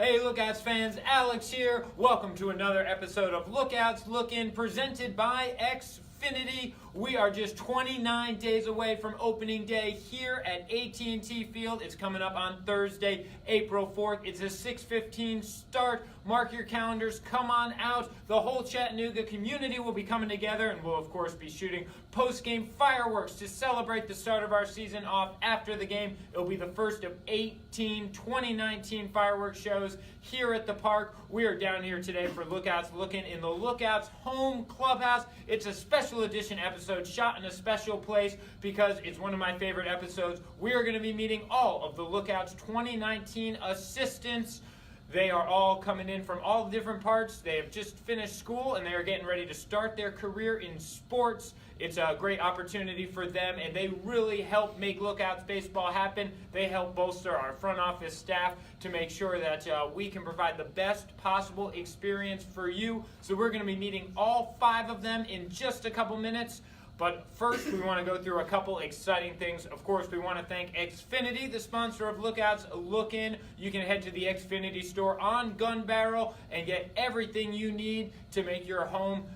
Hey Lookouts fans, Alex here. Welcome to another episode of Lookouts Look In, presented by Xfinity. We are just 29 days away from opening day here at AT&T Field. It's coming up on Thursday, April 4th. It's a 6:15 start. Mark your calendars. Come on out. The whole Chattanooga community will be coming together, and we'll, of course, be shooting post-game fireworks to celebrate the start of our season off after the game. It'll be the first of 18 2019 fireworks shows here at the park. We are down here today for Lookouts Looking in the Lookouts home clubhouse. It's a special edition episode shot in a special place because it's one of my favorite episodes. We are going to be meeting all of the Lookouts 2019 assistants. They are all coming in from all different parts. They have just finished school and they are getting ready to start their career in sports. It's a great opportunity for them, and they really help make Lookouts baseball happen. They help bolster our front office staff to make sure that we can provide the best possible experience for you. So we're going to be meeting all 5 of them in just a couple minutes. But first, we want to go through a couple exciting things. Of course, we want to thank Xfinity, the sponsor of Lookouts Look In. You can head to the Xfinity store on Gun Barrel and get everything you need to make your home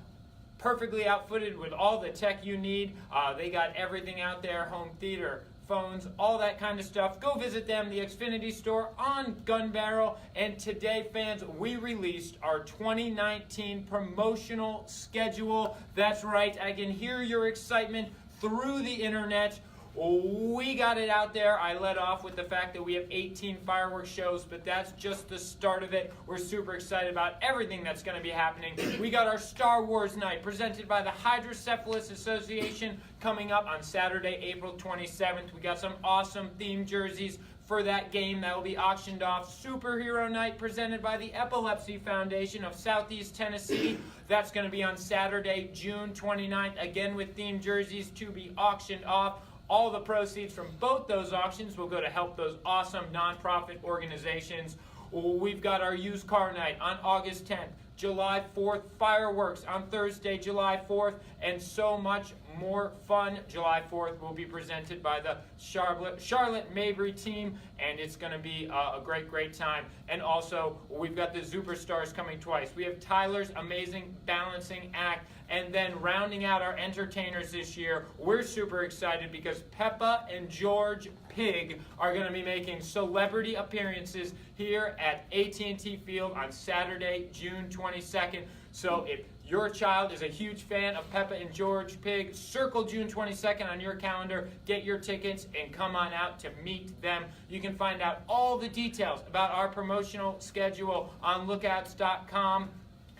perfectly outfitted with all the tech you need. They got everything out there, home theater, phones, all that kind of stuff. Go visit them, the Xfinity store on Gun Barrel. And today, fans, we released our 2019 promotional schedule. That's right, I can hear your excitement through the internet. We got it out there. I led off with the fact that we have 18 fireworks shows, but that's just the start of it. We're super excited about everything that's going to be happening. We got our Star Wars night presented by the Hydrocephalus Association coming up on Saturday, April 27th. We got some awesome themed jerseys for that game that will be auctioned off. Superhero night presented by the Epilepsy Foundation of Southeast Tennessee. That's going to be on Saturday, June 29th, again with themed jerseys to be auctioned off. All the proceeds from both those auctions will go to help those awesome nonprofit organizations. We've got our used car night on August 10th, July 4th, fireworks on Thursday, July 4th, and so much more fun. July 4th will be presented by the Charlotte Mabry team, and it's going to be a great time. And also, we've got the Superstars coming twice. We have Tyler's Amazing Balancing Act, and then rounding out our entertainers this year, we're super excited because Peppa and George Pig are going to be making celebrity appearances here at AT&T Field on Saturday, June 22nd. So if your child is a huge fan of Peppa and George Pig, circle June 22nd on your calendar, get your tickets, and come on out to meet them. You can find out all the details about our promotional schedule on lookouts.com.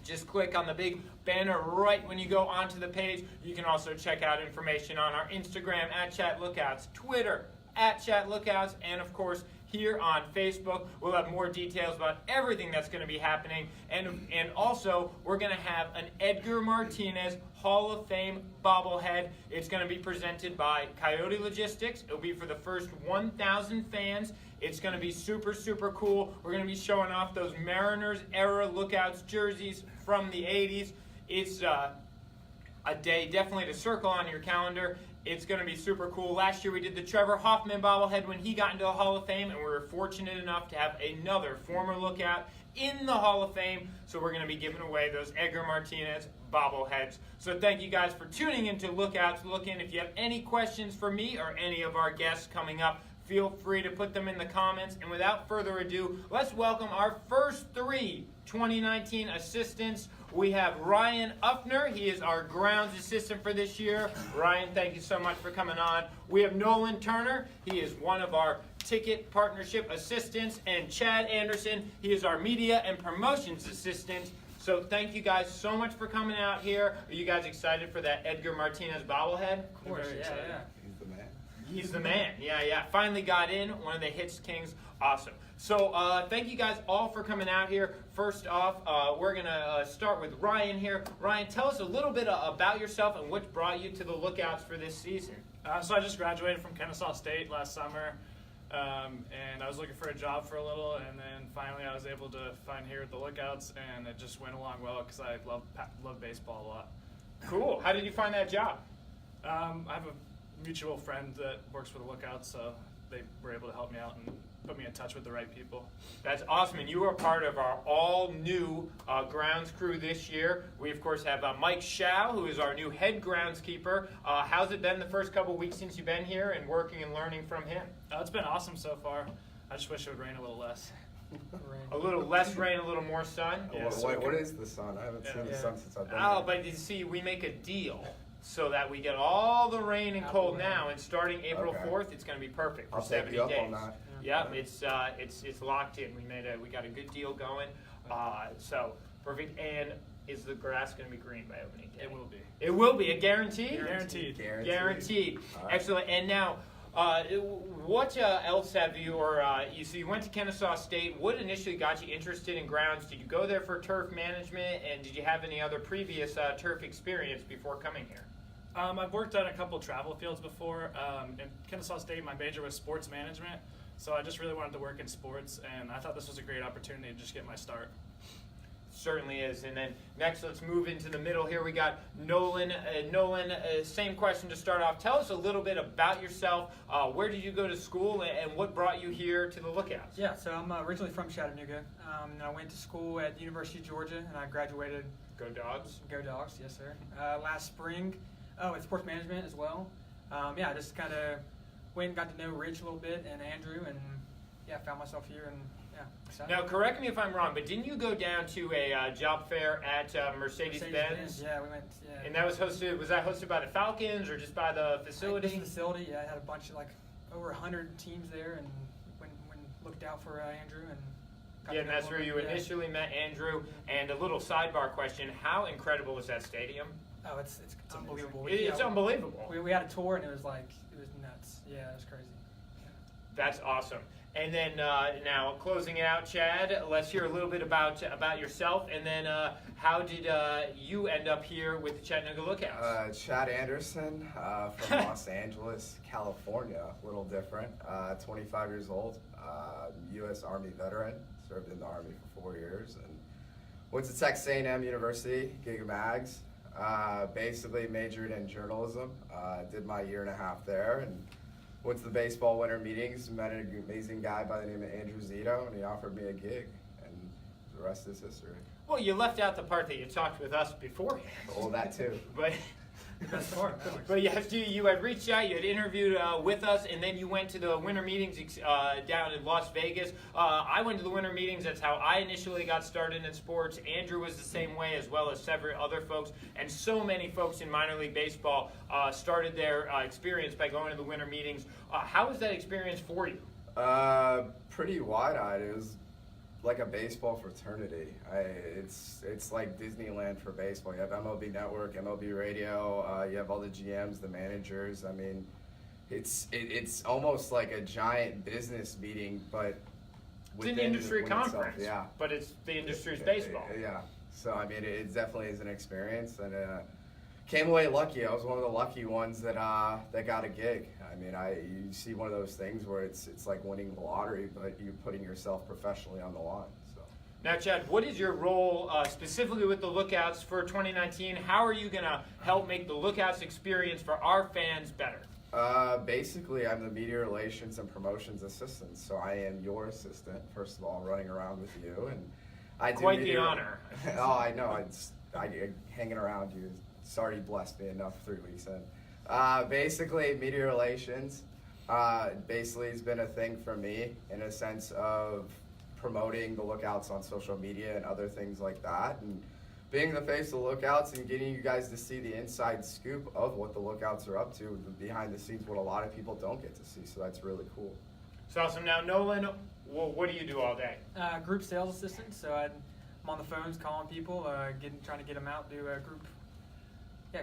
Just click on the big banner right when you go onto the page. You can also check out information on our Instagram @ChatLookouts, Twitter @ChatLookouts, and of course here on Facebook. We'll have more details about everything that's going to be happening. And also, we're going to have an Edgar Martinez Hall of Fame bobblehead. It's going to be presented by Coyote Logistics. It'll be for the first 1,000 fans. It's going to be super cool. We're going to be showing off those Mariners era Lookouts jerseys from the 80s. It's a day definitely to circle on your calendar. It's going to be super cool. Last year we did the Trevor Hoffman bobblehead when he got into the Hall of Fame, and we were fortunate enough to have another former Lookout in the Hall of Fame. So we're going to be giving away those Edgar Martinez bobbleheads. So thank you guys for tuning into Lookouts Look In. If you have any questions for me or any of our guests coming up, feel free to put them in the comments. And without further ado, let's welcome our first 3 2019 assistants. We have Ryan Uffner. He is our grounds assistant for this year. Ryan, thank you so much for coming on. We have Nolan Turner. He is one of our ticket partnership assistants. And Chad Anderson, he is our media and promotions assistant. So thank you guys so much for coming out here. Are you guys excited for that Edgar Martinez bobblehead? Of course, yeah. He's the man. He's the man. Yeah. Finally got in. One of the Hits Kings. Awesome. So thank you guys all for coming out here. First off, we're going to start with Ryan here. Ryan, tell us a little bit about yourself and what brought you to the Lookouts for this season. So I just graduated from Kennesaw State last summer, and I was looking for a job for a little, and then finally I was able to find here at the Lookouts, and it just went along well because I love baseball a lot. Cool. How did you find that job? I have a mutual friend that works for the Lookouts, so they were able to help me out and put me in touch with the right people. That's awesome, and you were a part of our all-new grounds crew this year. We, of course, have Mike Shao, who is our new head groundskeeper. How's it been the first couple weeks since you've been here and working and learning from him? It's been awesome so far. I just wish it would rain a little less. A little less rain, a little more sun? Yeah, What is the sun? I haven't seen the sun since I've been Oh, here. but you see, we make a deal so that we get all the rain and cold now, and starting April Okay. 4th, it's going to be perfect for I'll 70 take you up days. on that. Yeah, it's locked in. We got a good deal going. So perfect. And is the grass going to be green by opening day? It will be. It will be. A guarantee? Guaranteed. Guaranteed. All right. Excellent. And now, what else have you, or you went to Kennesaw State. What initially got you interested in grounds? Did you go there for turf management, and did you have any other previous turf experience before coming here? I've worked on a couple travel fields before. In Kennesaau State, my major was sports management, so I just really wanted to work in sports, and I thought this was a great opportunity to just get my start. Certainly is. And then next, let's move into the middle here. We got Nolan. Nolan, same question to start off. Tell us a little bit about yourself. Where did you go to school, and what brought you here to the Lookouts? Yeah, so I'm originally from Chattanooga. And I went to school at the University of Georgia, and I graduated. Go Dogs. Go Dogs, yes sir. Last spring, with sports management as well. I just kind of went and got to know Rich a little bit and Andrew, and found myself here, and excited. Now, correct me if I'm wrong, but didn't you go down to a job fair at Mercedes-Benz? Yeah, we went. Yeah. And that was hosted by the Falcons or just by the facility? This facility, it had a bunch of over 100 teams there, and when looked out for Andrew and. Yeah, and that's where you initially met Andrew. And a little sidebar question: how incredible is that stadium? Oh, it's unbelievable. It's unbelievable. We had a tour, and it was nuts. Yeah, it was crazy. Yeah. That's awesome. And then now closing it out, Chad, let's hear a little bit about yourself, and then how did you end up here with the Chattanooga Lookouts? Chad Anderson from Los Angeles, California. A little different. 25 years old. U.S. Army veteran. Served in the Army for 4 years. And went to Texas A&M University, Gig Mags. Basically majored in journalism. Did my 1.5 years there. And went to the baseball winter meetings, met an amazing guy by the name of Andrew Zito, and he offered me a gig, and the rest is history. Well, you left out the part that you talked with us beforehand. Well, that too. But Best part. yes, you had reached out, you had interviewed with us, and then you went to the winter meetings down in Las Vegas. I went to the winter meetings. That's how I initially got started in sports. Andrew was the same way, as well as several other folks. And so many folks in minor league baseball started their experience by going to the winter meetings. How was that experience for you? Pretty wide-eyed. It was like a baseball fraternity. It's like Disneyland for baseball. You have MLB Network, MLB Radio. You have all the GMs, the managers. I mean, it's almost like a giant business meeting, but It's an industry within itself. conference, Yeah, but it's the industry's baseball. Yeah. So I mean, it definitely is an experience, and came away lucky. I was one of the lucky ones that got a gig. I mean, you see one of those things where it's like winning the lottery, but you're putting yourself professionally on the line. So. Now, Chad, what is your role specifically with the Lookouts for 2019? How are you going to help make the Lookouts experience for our fans better? Basically, I'm the media relations and promotions assistant, so I am your assistant, first of all, running around with you, and I do Quite the media- honor. Oh, I know. I hanging around you. Sorry, you blessed me enough 3 weeks in. Basically, media relations basically has been a thing for me in a sense of promoting the Lookouts on social media and other things like that, and being the face of the Lookouts and getting you guys to see the inside scoop of what the Lookouts are up to, behind the scenes, what a lot of people don't get to see. So that's really cool. It's awesome. Now, Nolan, what do you do all day? Group sales assistant. So I'm on the phones calling people, trying to get them out, do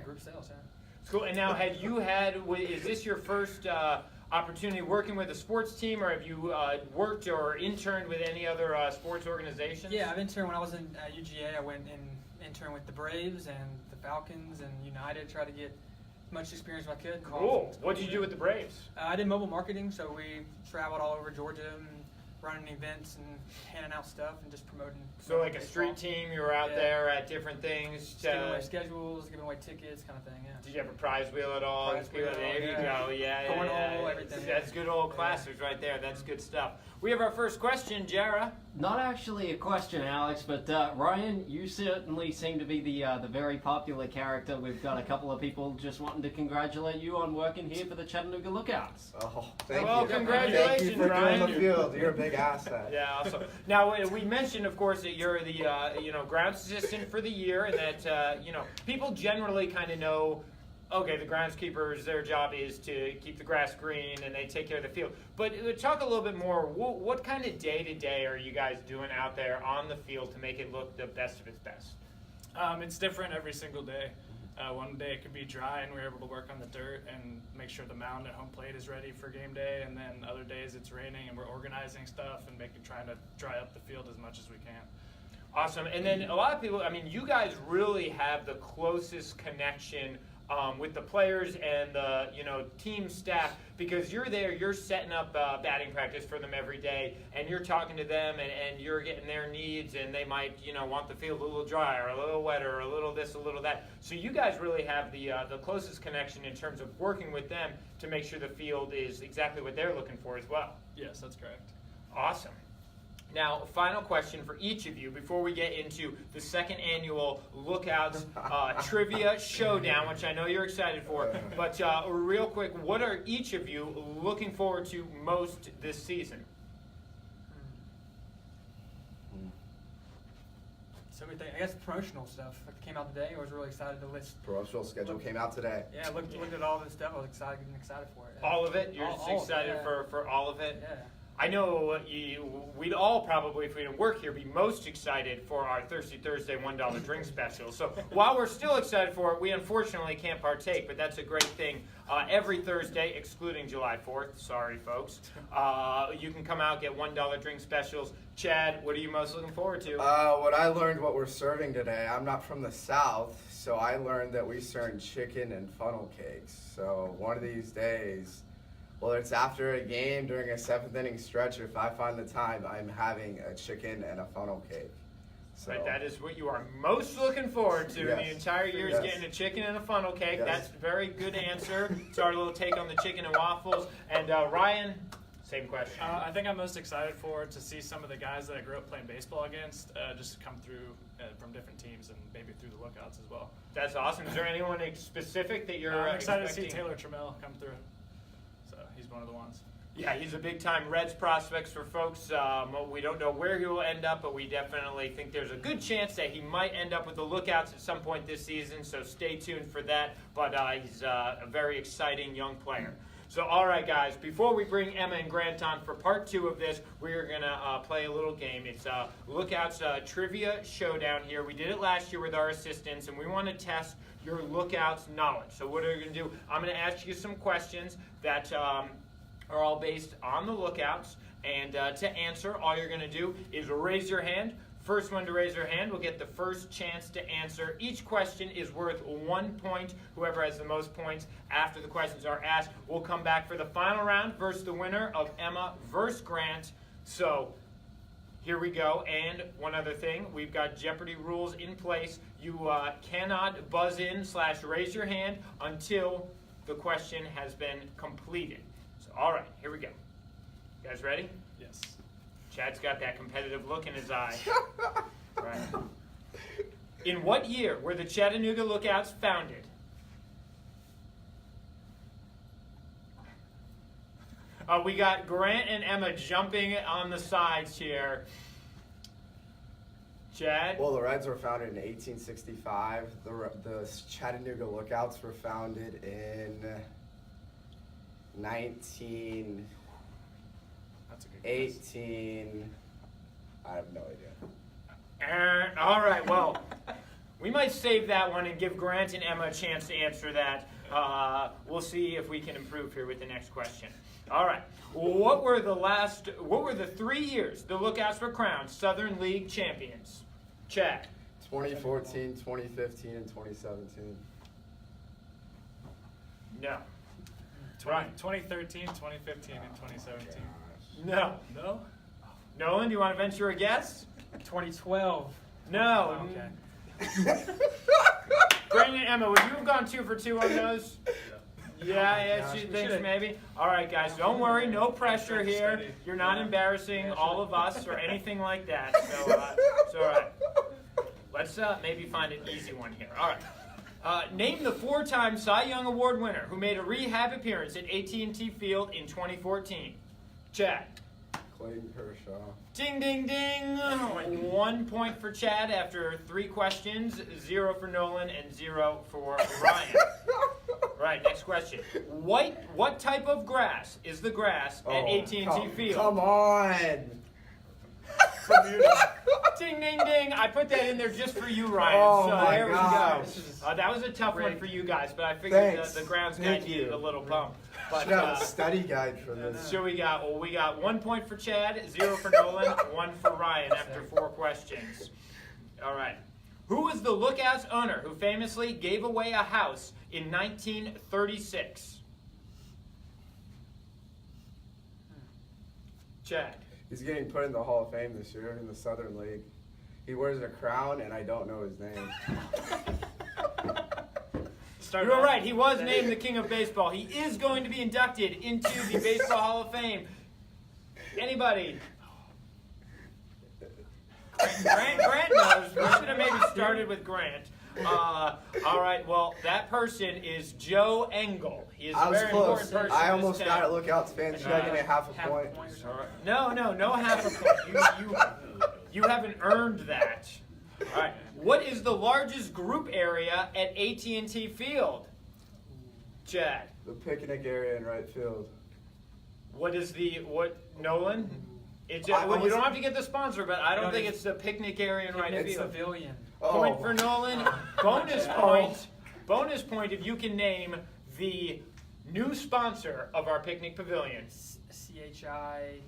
group sales. Yeah. It's cool. And now, is this your first opportunity working with a sports team, or have you worked or interned with any other sports organizations? Yeah, I've interned when I was in UGA. I went and interned with the Braves and the Falcons and United. Tried to get as much experience as I could. Cool. What did you do with the Braves? I did mobile marketing, so we traveled all over Georgia and running events and handing out stuff and just promoting. So like a baseball. street team, you were out Yeah. there at different things. Just giving away schedules, giving away tickets, kind of thing. Yeah. Did you have a prize wheel at all? Prize wheel, There you yeah. go. Yeah, Cornhole, everything. That's good old classics right there. That's good stuff. We have our first question, Jara. Not actually a question, Alex, but Ryan, you certainly seem to be the very popular character. We've got a couple of people just wanting to congratulate you on working here for the Chattanooga Lookouts. Oh, thank Well, you. congratulations, Thank you for Ryan. doing the field. You're a big asset. Yeah, awesome. Now we mentioned, of course, that you're the grounds assistant for the year, and that people generally kind of know. Okay, the groundskeepers, their job is to keep the grass green and they take care of the field. But talk a little bit more, what kind of day-to-day are you guys doing out there on the field to make it look the best of its best? It's different every single day. One day it could be dry and we're able to work on the dirt and make sure the mound at home plate is ready for game day. And then other days it's raining and we're organizing stuff and trying to dry up the field as much as we can. Awesome. And then a lot of people, you guys really have the closest connection with the players and the team staff, because you're there, you're setting up batting practice for them every day, and you're talking to them, and you're getting their needs, and they might want the field a little dry or a little wetter or a little this, a little that. So you guys really have the closest connection in terms of working with them to make sure the field is exactly what they're looking for as well. Yes, that's correct. Awesome. Now, final question for each of you before we get into the second annual Lookouts Trivia Showdown, which I know you're excited for. But real quick, what are each of you looking forward to most this season? So many things. I guess promotional stuff that came out today. I was really excited to list. Promotional schedule came out today. Yeah, looked at all this stuff. I was getting excited for it. Yeah. All of it? You're just All of it, excited yeah. for all of it? Yeah. I know we'd all probably, if we didn't work here, be most excited for our Thirsty Thursday $1 drink special. So while we're still excited for it, we unfortunately can't partake, but that's a great thing. Every Thursday, excluding July 4th, sorry folks, you can come out, get $1 drink specials. Chad, what are you most looking forward to? What I learned what we're serving today, I'm not from the South, so I learned that we serve chicken and funnel cakes. So one of these days, whether it's after a game, during a 7th inning stretch, or if I find the time, I'm having a chicken and a funnel cake. So Right, that is what you are most looking forward to Yes. the entire year, is Yes. getting a chicken and a funnel cake. Yes. That's a very good answer. It's our little take on the chicken and waffles. And Ryan, same question. I think I'm most excited for to see some of the guys that I grew up playing baseball against just come through from different teams and maybe through the Lookouts as well. That's awesome. Is there anyone specific that you're I'm excited to see expecting? Taylor Trammell come through. So he's one of the ones. Yeah, he's a big-time Reds prospect for folks. We don't know where he will end up, but we definitely think there's a good chance that he might end up with the Lookouts at some point this season, so stay tuned for that. But he's a very exciting young player. So, all right, guys, before we bring Emma and Grant on for part 2 of this, we're going to play a little game. It's Lookouts Trivia Showdown here. We did it last year with our assistants, and we want to test your Lookouts knowledge. So what are you going to do? I'm going to ask you some questions that are all based on the Lookouts, and to answer, all you're going to do is raise your hand. First one to raise their hand will get the first chance to answer. Each question is worth 1 point. Whoever has the most points after the questions are asked will come back for the final round versus the winner of Emma versus Grant. So here we go. And one other thing, we've got Jeopardy rules in place. You cannot buzz in / raise your hand until the question has been completed. So, all right, here we go. You guys ready? Yes. Chad's got that competitive look in his eye. Right. In what year were the Chattanooga Lookouts founded? We got Grant and Emma jumping on the sides here. Chad? Well, the Reds were founded in 1865. The Chattanooga Lookouts were founded in 1918. That's a good guess. I have no idea. All right, well, we might save that one and give Grant and Emma a chance to answer that. We'll see if we can improve here with the next question. All right, what were the 3 years the Lookouts were crowned Southern League champions? Chad? 2014, 2015, and 2017. No. 2013, 2015, and 2017. No. No? Nolan, do you want to venture a guess? 2012. No. Oh, okay. Brandon and Emma, would you have gone 2 for 2 on those? Yeah, gosh, she we thinks should've- maybe. All right, guys, don't worry, no pressure here. You're not embarrassing all of us or anything like that. So, it's all right. Let's maybe find an easy one here. All right. Name the 4-time Cy Young Award winner who made a rehab appearance at AT&T Field in 2014. Chad. Clayton Kershaw. Ding, ding, ding. 1 point for Chad after 3 questions, 0 for Nolan, and 0 for Ryan. Right, next question. What type of grass is the grass at AT&T Field? Come on. Ding, ding, ding. I put that in there just for you, Ryan. Oh, so my there we gosh. go. That was a tough one for you guys, but I figured Thanks. the grounds guy Thank needed you. a little bump. But, Should have a study guide for this. so we got 1 point for Chad, 0 for Nolan, 1 for Ryan after 4 questions. All right. Who was the Lookouts owner who famously gave away a house in 1936? Chad. He's getting put in the Hall of Fame this year in the Southern League. He wears a crown, and I don't know his name. You were right. He was named the King of Baseball. He is going to be inducted into the Baseball Hall of Fame. Anybody? Grant knows. We should have maybe started with Grant. All right. Well, that person is Joe Engel. He is I a was very close. important person. I in almost this got it. town. Lookouts fans. Should I give me half a Half point? a point or All something. right. No, half a point. You haven't earned that. All right. What is the largest group area at AT&T Field? Chad. The picnic area in right field. What Nolan? It's I well, you was- don't have to get the sponsor, but I don't No, think it's- it's the picnic area in right It's field. Pavilion. Point for Nolan. Bonus Oh. point. Bonus point if you can name the new sponsor of our picnic pavilion. CHI.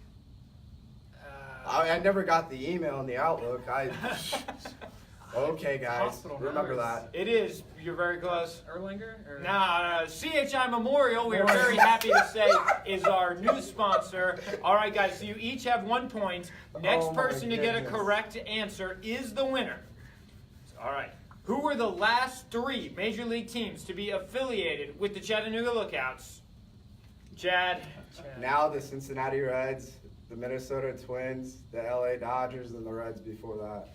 I never got the email in the Outlook. Okay, guys. Hospital Remember numbers. that. It is. You're very close. Erlanger? Or? Now, CHI Memorial, we are very happy to say, is our new sponsor. All right, guys, so you each have 1 point. Next Oh, my person to get a goodness. correct answer is the winner. All right. Who were the last 3 Major League teams to be affiliated with the Chattanooga Lookouts? Chad. Now the Cincinnati Reds, the Minnesota Twins, the LA Dodgers, and the Reds before that.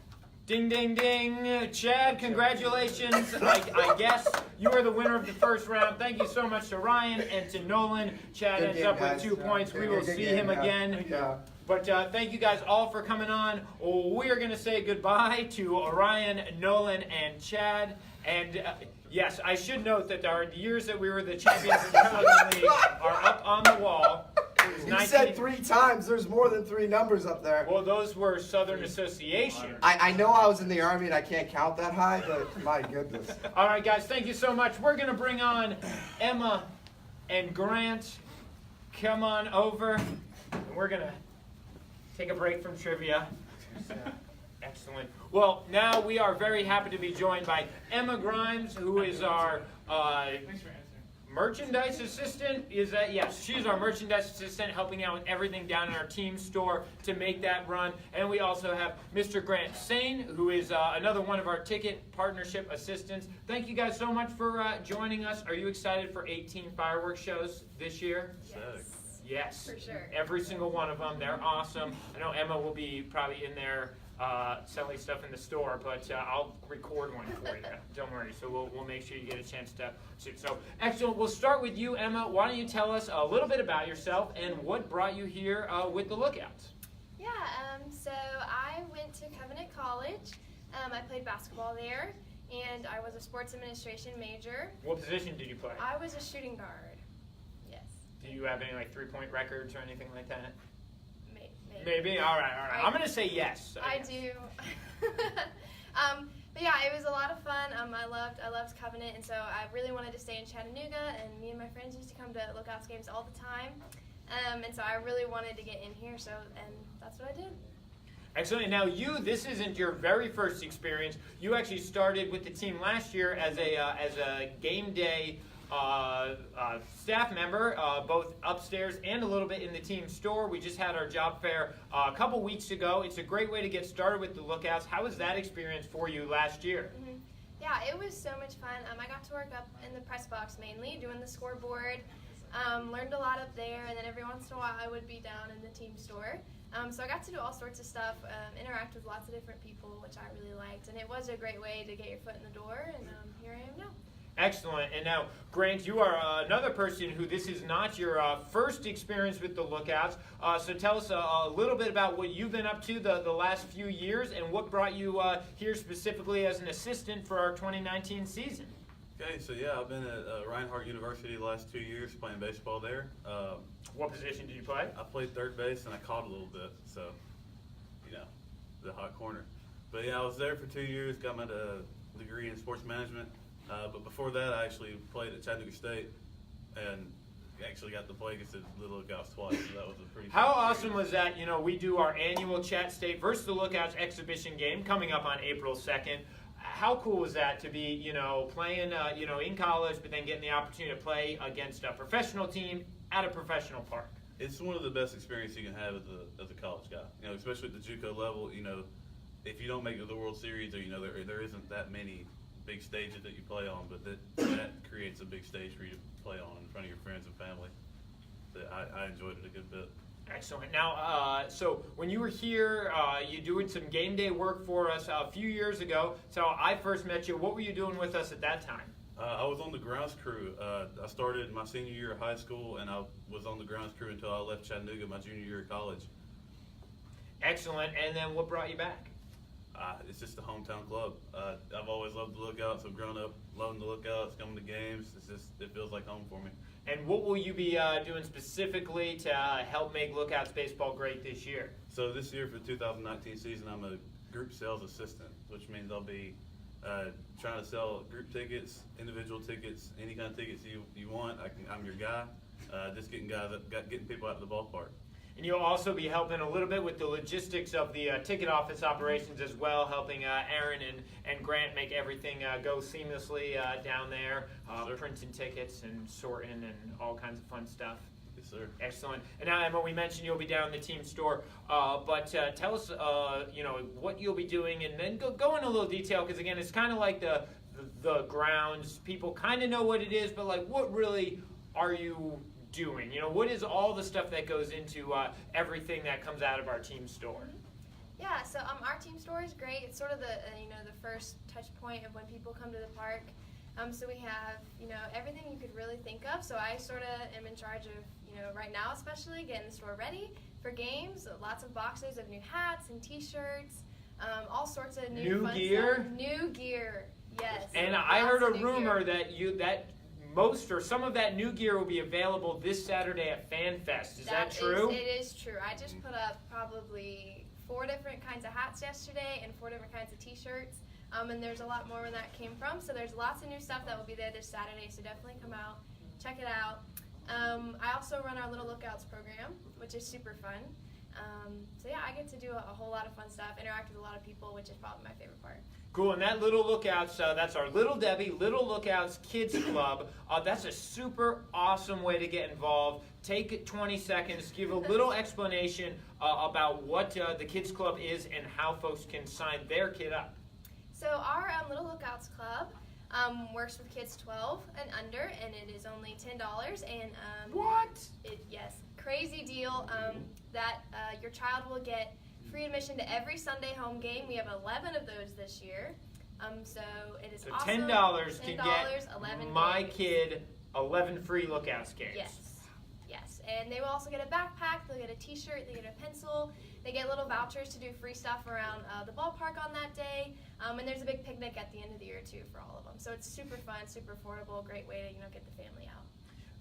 Ding, ding, ding. Chad, congratulations. I guess you are the winner of the first round. Thank you so much to Ryan and to Nolan. Chad Good ends game, up with guys. 2 points. We Good will game, see good him game, yeah. again. Yeah. But thank you guys all for coming on. We are going to say goodbye to Ryan, Nolan, and Chad. And yes, I should note that our years that we were the champions of the Southern League are up on the wall. It was You 19 said 3 times. There's more than 3 numbers up there. Well, those were Southern Association. I know I was in the Army and I can't count that high, but my goodness. All right, guys, thank you so much. We're going to bring on Emma and Grant. Come on over. And we're going to take a break from trivia. Excellent. Well, now we are very happy to be joined by Emma Grimes, who is our Thanks for answering. merchandise assistant. Is that yes? She's our merchandise assistant, helping out with everything down in our team store to make that run. And we also have Mr. Grant Sane, who is another one of our ticket partnership assistants. Thank you guys so much for joining us. Are you excited for 18 fireworks shows this year? Yes. Yes. For sure. Every single one of them. They're awesome. I know Emma will be probably in there selling stuff in the store, but I'll record one for you. Don't worry. So we'll make sure you get a chance to see. So excellent. We'll start with you, Emma. Why don't you tell us a little bit about yourself and what brought you here with the Lookouts? Yeah, so I went to Covenant College. I played basketball there, and I was a sports administration major. What position did you play? I was a shooting guard. Yes. Do you have any like 3-point records or anything like that? Maybe. All right. I'm gonna say yes. I do. But yeah, it was a lot of fun. I loved Covenant, and so I really wanted to stay in Chattanooga. And me and my friends used to come to Lookouts games all the time. And so I really wanted to get in here. And that's what I did. Excellent. And now this isn't your very first experience. You actually started with the team last year as a game day staff member, both upstairs and a little bit in the team store. We just had our job fair a couple weeks ago. It's a great way to get started with the Lookouts. How was that experience for you last year? Mm-hmm. Yeah, it was so much fun. I got to work up in the press box mainly, doing the scoreboard. Learned a lot up there, and then every once in a while I would be down in the team store. So I got to do all sorts of stuff, interact with lots of different people, which I really liked, and it was a great way to get your foot in the door, and here I am now. Excellent. And now, Grant, you are another person who this is not your first experience with the Lookouts. So tell us a little bit about what you've been up to the last few years and what brought you here specifically as an assistant for our 2019 season. Okay, so yeah, I've been at Reinhardt University the last 2 years playing baseball there. What position did you play? I played third base and I caught a little bit, so, the hot corner. But yeah, I was there for 2 years, got my degree in sports management. But before that, I actually played at Chattanooga State and actually got to play against the Lookouts twice, so that was a pretty How fun awesome was that? We do our annual Chat State versus the Lookouts exhibition game coming up on April 2nd. How cool was that to be, playing, in college, but then getting the opportunity to play against a professional team at a professional park? It's one of the best experiences you can have as a college guy. Especially at the JUCO level. If you don't make it to the World Series, or there isn't that many big stages that you play on, but that creates a big stage for you to play on in front of your friends and family. I enjoyed it a good bit. Excellent. Now, so when you were here, you doing some game day work for us a few years ago. So I first met you. What were you doing with us at that time? I was on the grounds crew. I started my senior year of high school, and I was on the grounds crew until I left Chattanooga my junior year of college. Excellent. And then what brought you back? It's just a hometown club. I've always loved the Lookouts. I've grown up loving the Lookouts, coming to games. It feels like home for me. And what will you be doing specifically to help make Lookouts baseball great this year? So this year for the 2019 season, I'm a group sales assistant, which means I'll be trying to sell group tickets, individual tickets, any kind of tickets you want. I'm your guy. Just getting people out to the ballpark. And you'll also be helping a little bit with the logistics of the ticket office operations as well, helping Aaron and Grant make everything go seamlessly down there, printing tickets and sorting and all kinds of fun stuff. Yes, sir. Excellent. And now, Emma, we mentioned you'll be down in the team store, but tell us, what you'll be doing, and then go into a little detail, because again, it's kind of like the grounds. People kind of know what it is, but like, what really are you doing? What is all the stuff that goes into everything that comes out of our team store? Yeah, so our team store is great. It's sort of the the first touch point of when people come to the park. So we have everything you could really think of. So I sort of am in charge of right now, especially getting the store ready for games. Lots of boxes of new hats and T-shirts, all sorts of new fun gear. Stuff. New gear, yes. And I heard a rumor that most or some of that new gear will be available this Saturday at FanFest. Is that true? It is true. I just put up probably 4 different kinds of hats yesterday and 4 different kinds of T-shirts. And there's a lot more where that came from. So there's lots of new stuff that will be there this Saturday. So definitely come out, check it out. I also run our Little Lookouts program, which is super fun. So yeah, I get to do a whole lot of fun stuff, interact with a lot of people, which is probably my favorite part. Cool, and that Little Lookouts, that's our Little Debbie Little Lookouts Kids Club. That's a super awesome way to get involved. Take 20 seconds, give a little explanation about what the Kids Club is and how folks can sign their kid up. So our Little Lookouts Club works with kids 12 and under, and it is only $10. And What? Yes, crazy deal that your child will get free admission to every Sunday home game. We have 11 of those this year. So it is So awesome. $10 can get 11 my games. kid 11 free Lookouts games. Yes. And they will also get a backpack, they'll get a T-shirt, they get a pencil, they get little vouchers to do free stuff around the ballpark on that day, and there's a big picnic at the end of the year too for all of them. So it's super fun, super affordable, great way to get the family out.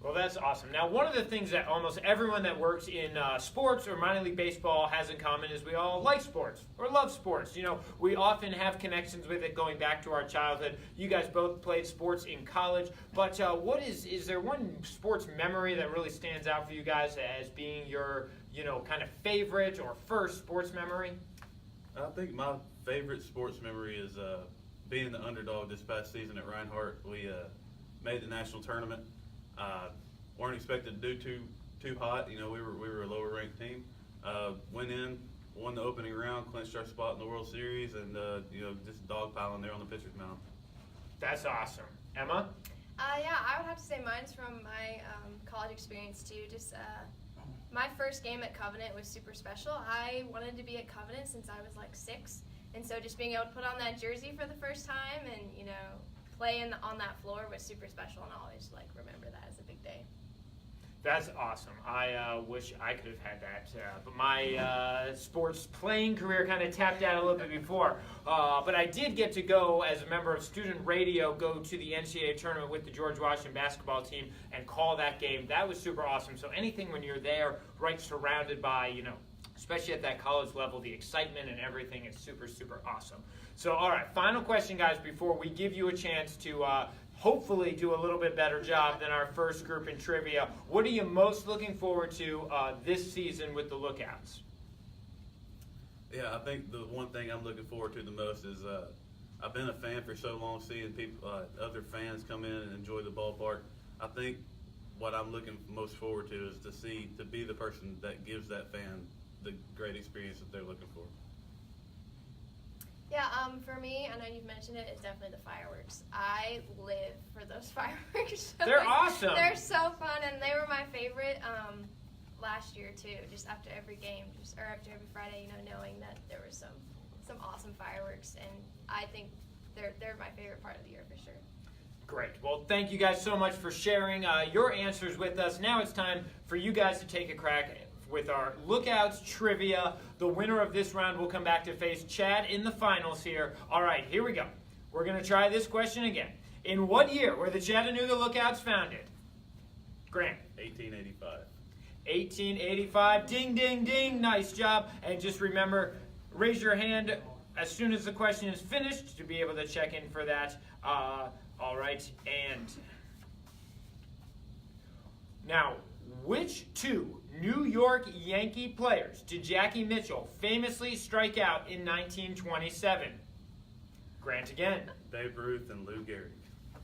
Well, that's awesome. Now, one of the things that almost everyone that works in sports or minor league baseball has in common is we all like sports or love sports. We often have connections with it going back to our childhood. You guys both played sports in college, but is there one sports memory that really stands out for you guys as being your, kind of favorite or first sports memory? I think my favorite sports memory is being the underdog this past season at Reinhardt. made the national tournament. Weren't expected to do too hot. You know, we were a lower ranked team. Went in, won the opening round, clinched our spot in the World Series, and you know, just dogpiling there on the pitcher's mound. That's awesome. Emma? Yeah, I would have to say mine's from my college experience too. Just my first game at Covenant was super special. I wanted to be at Covenant since I was like 6, and so just being able to put on that jersey for the first time and play on that floor was super special, and I'll always like remember that as a big day. That's awesome. I wish I could have had that, but my sports playing career kind of tapped out a little bit before. But I did get to go, as a member of student radio, go to the NCAA tournament with the George Washington basketball team and call that game. That was super awesome. So anything when you're there, right surrounded by, especially at that college level, the excitement and everything is super, super awesome. So, all right, final question, guys, before we give you a chance to hopefully do a little bit better job than our first group in trivia. What are you most looking forward to this season with the Lookouts? Yeah, I think the one thing I'm looking forward to the most is I've been a fan for so long, seeing people, other fans come in and enjoy the ballpark. I think what I'm looking most forward to is to be the person that gives that fan the great experience that they're looking for. Yeah, for me, I know you've mentioned it, it's definitely the fireworks. I live for those fireworks. They're awesome. They're so fun, and they were my favorite last year too. Just after every game, or after every Friday, knowing that there was some awesome fireworks, and I think they're my favorite part of the year for sure. Great. Well, thank you guys so much for sharing your answers with us. Now it's time for you guys to take a crack with our Lookouts trivia. The winner of this round will come back to face Chad in the finals here. All right, here we go. We're going to try this question again. In what year were the Chattanooga Lookouts founded? Grant. 1885. 1885. Ding, ding, ding. Nice job. And just remember, raise your hand as soon as the question is finished to be able to check in for that. All right, and now, which two New York Yankee players did Jackie Mitchell famously strike out in 1927? Grant again. Babe Ruth and Lou Gehrig.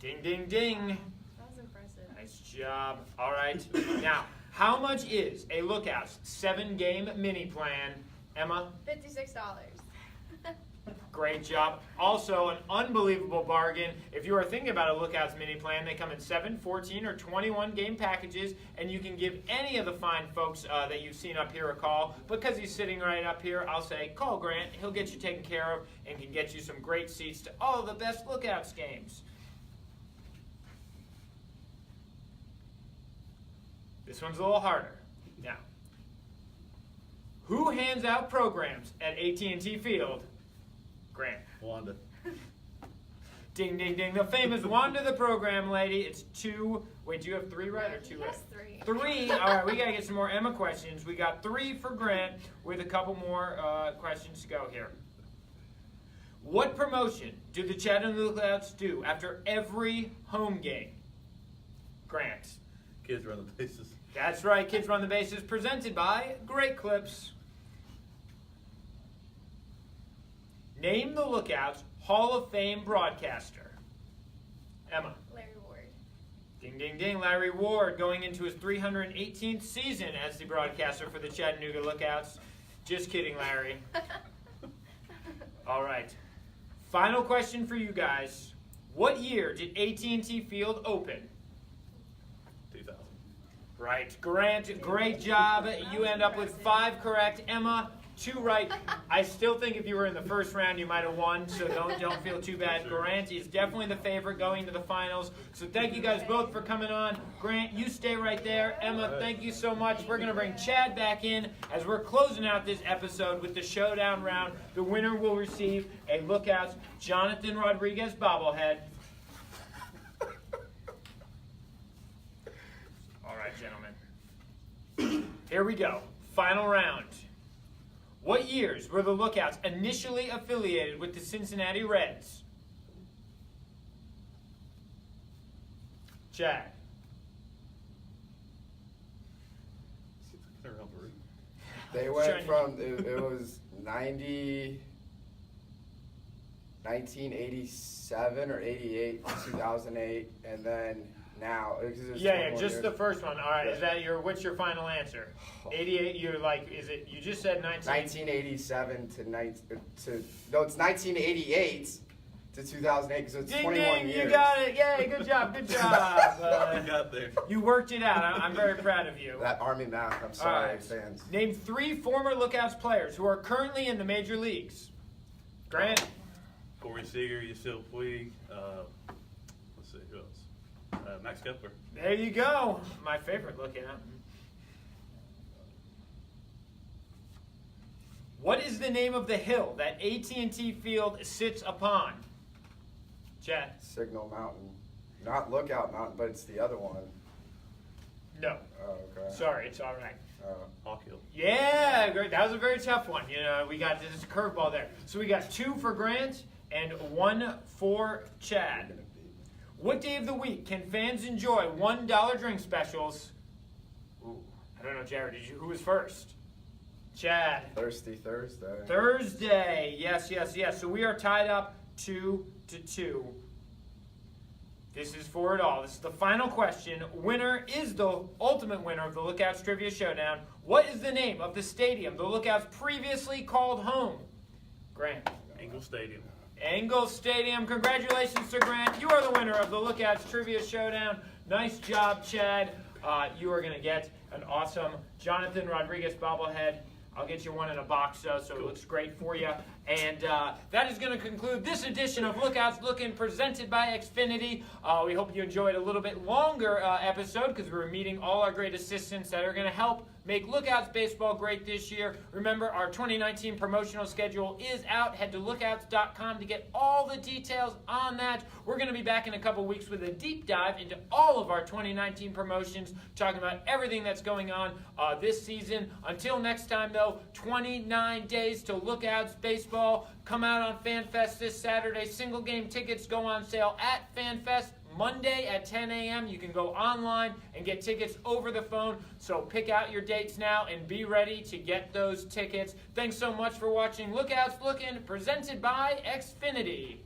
Ding, ding, ding. That was impressive. Nice job. All right. Now, how much is a Lookouts 7-game mini plan? Emma? $56. Great job. Also, an unbelievable bargain. If you are thinking about a Lookouts mini plan, they come in 7, 14, or 21 game packages, and you can give any of the fine folks that you've seen up here a call. Because he's sitting right up here, I'll say, call Grant. He'll get you taken care of and can get you some great seats to all of the best Lookouts games. This one's a little harder. Now, who hands out programs at AT&T Field? Grant. Wanda. Ding, ding, ding. The famous Wanda the program lady. It's 2. Wait, do you have 3 right or 2 right? Yes, 3. 3. All right, we got to get some more Emma questions. We got 3 for Grant with a couple more questions to go here. What promotion do the Chattanooga Lookouts do after every home game? Grant. Kids run the bases. That's right. Kids Run the Bases, presented by Great Clips. Name the Lookouts Hall of Fame broadcaster. Emma. Larry Ward. Ding, ding, ding. Larry Ward going into his 318th season as the broadcaster for the Chattanooga Lookouts. Just kidding, Larry. All right. Final question for you guys. What year did AT&T Field open? 2000. Right. Grant, great job. You end up with 5 correct. Emma, 2 right. I still think if you were in the first round, you might have won, so don't feel too bad. Grant is definitely the favorite going to the finals. So thank you guys both for coming on. Grant, you stay right there. Emma, thank you so much. We're going to bring Chad back in as we're closing out this episode with the showdown round. The winner will receive a Lookouts Jonathan Rodriguez bobblehead. All right, gentlemen. Here we go. Final round. What years were the Lookouts initially affiliated with the Cincinnati Reds? Chad. They went from, it was 90, 1987 or 88 to 2008, and then now. Because it was Yeah, 21 just years. the first one. All right, Yeah. is that what's your final answer? 88, you're like, is it, you just said 1987 no, it's 1988 to 2008 because it's Ding, 21 ding, years. you got it. Yay, good job, good job. You got there. You worked it out. I'm very proud of you. That Army math, I'm All sorry, right. fans. Name 3 former Lookouts players who are currently in the major leagues. Grant? Corey Seager, Yasiel Puig. Let's see, who else? Max Kepler. There you go. My favorite Lookout. What is the name of the hill that AT&T Field sits upon? Chad? Signal Mountain. Not Lookout Mountain, but it's the other one. No. Oh, okay. Sorry, it's all right. Hawk Hill. Yeah, great. That was a very tough one. You know, we got this curveball there. So we got 2 for Grant and 1 for Chad. What day of the week can fans enjoy $1 drink specials? Ooh, I don't know, Jared. Who was first? Chad. Thirsty Thursday. Thursday. Yes, yes, yes. So we are tied up 2-2. This is for it all. This is the final question. Winner is the ultimate winner of the Lookouts Trivia Showdown. What is the name of the stadium the Lookouts previously called home? Grant. Engel Stadium. Angle Stadium. Congratulations to Grant. You are the winner of the Lookouts Trivia Showdown. Nice job, Chad. You are going to get an awesome Jonathan Rodriguez bobblehead. I'll get you one in a box, though, so it looks great for you. And that is going to conclude this edition of Lookouts Lookin' presented by Xfinity. We hope you enjoyed a little bit longer episode because we were meeting all our great assistants that are going to help make Lookouts baseball great this year. Remember, our 2019 promotional schedule is out. Head to lookouts.com to get all the details on that. We're going to be back in a couple weeks with a deep dive into all of our 2019 promotions, talking about everything that's going on this season. Until next time, though, 29 days to Lookouts baseball. Come out on FanFest this Saturday. Single game tickets go on sale at FanFest Monday at 10 a.m. You can go online and get tickets over the phone. So pick out your dates now and be ready to get those tickets. Thanks so much for watching Lookouts Lookin' presented by Xfinity.